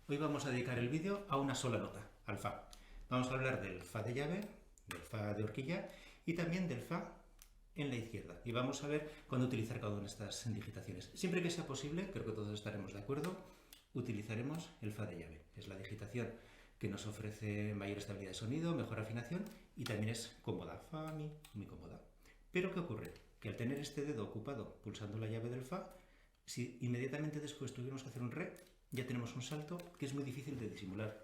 Hoy vamos a dedicar el vídeo a una sola nota, al Fa. Vamos a hablar del Fa de llave, del Fa de horquilla y también del Fa en la izquierda. Y vamos a ver cuándo utilizar cada una de estas digitaciones. Siempre que sea posible, creo que todos estaremos de acuerdo, utilizaremos el Fa de llave. Es la digitación que nos ofrece mayor estabilidad de sonido, mejor afinación y también es cómoda. Fa, mi, muy cómoda. Pero ¿qué ocurre? Que al tener este dedo ocupado pulsando la llave del Fa, si inmediatamente después tuviéramos que hacer un Re, ya tenemos un salto que es muy difícil de disimular.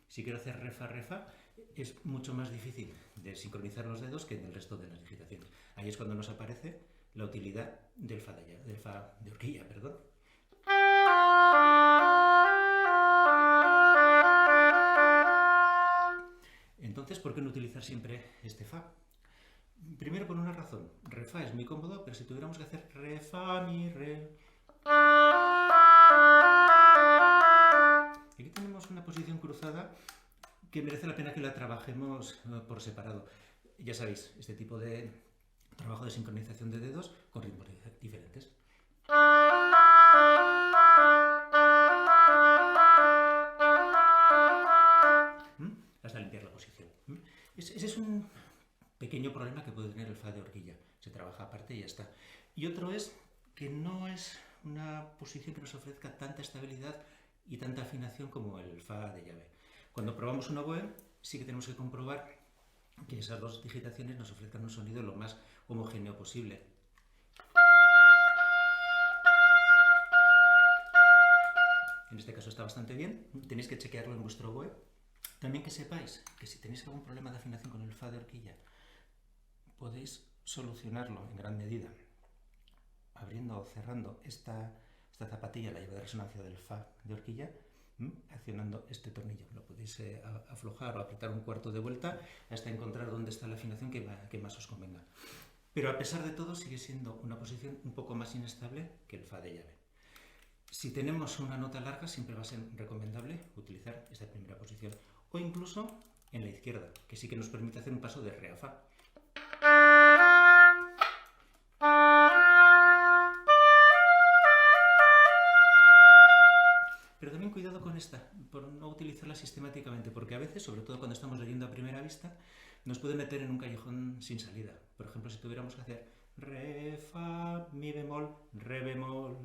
Si quiero hacer Re, Fa, es mucho más difícil de sincronizar los dedos que en el resto de las digitaciones. Ahí es cuando nos aparece la utilidad del Fa de horquilla, perdón. Entonces, ¿por qué no utilizar siempre este Fa? Primero por una razón. Re, Fa es muy cómodo, pero si tuviéramos que hacer Re, Fa, Mi, Re... Aquí tenemos una posición cruzada que merece la pena que la trabajemos por separado. Ya sabéis, este tipo de trabajo de sincronización de dedos con ritmos diferentes. Hasta limpiar la posición. Ese es un pequeño problema que puede tener el Fa de horquilla. Se trabaja aparte y ya está. Y otro es que no es una posición que nos ofrezca tanta estabilidad y tanta afinación como el Fa de llave. Cuando probamos un oboe, sí que tenemos que comprobar que esas dos digitaciones nos ofrezcan un sonido lo más homogéneo posible. En este caso está bastante bien. Tenéis que chequearlo en vuestro oboe. También que sepáis que si tenéis algún problema de afinación con el Fa de horquilla, podéis solucionarlo en gran medida abriendo o cerrando esta zapatilla, la llave de resonancia del Fa de horquilla, accionando este tornillo. Lo podéis aflojar o apretar un cuarto de vuelta hasta encontrar dónde está la afinación que más os convenga. Pero a pesar de todo sigue siendo una posición un poco más inestable que el Fa de llave. Si tenemos una nota larga siempre va a ser recomendable utilizar esta primera posición o incluso en la izquierda, que sí que nos permite hacer un paso de Re a Fa. Pero también cuidado con esta, por no utilizarla sistemáticamente, porque a veces, sobre todo cuando estamos leyendo a primera vista, nos puede meter en un callejón sin salida. Por ejemplo, si tuviéramos que hacer Re, Fa, Mi bemol, Re bemol...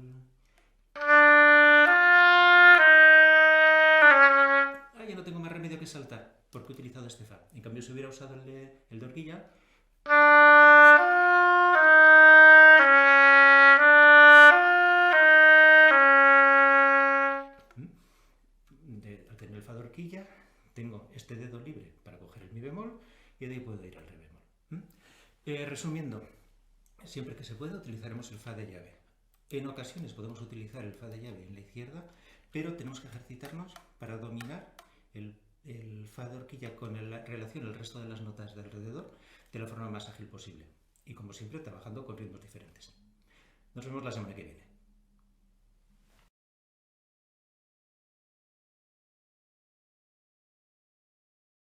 ya no tengo más remedio que saltar, porque he utilizado este Fa. En cambio, si hubiera usado el de horquilla... Al tener el Fa de horquilla, tengo este dedo libre para coger el Mi bemol y de ahí puedo ir al Re bemol. Resumiendo, siempre que se pueda utilizaremos el Fa de llave. En ocasiones podemos utilizar el Fa de llave en la izquierda, pero tenemos que ejercitarnos para dominar el Fa de horquilla con relación al resto de las notas de alrededor de la forma más ágil posible. Y como siempre, trabajando con ritmos diferentes. Nos vemos la semana que viene.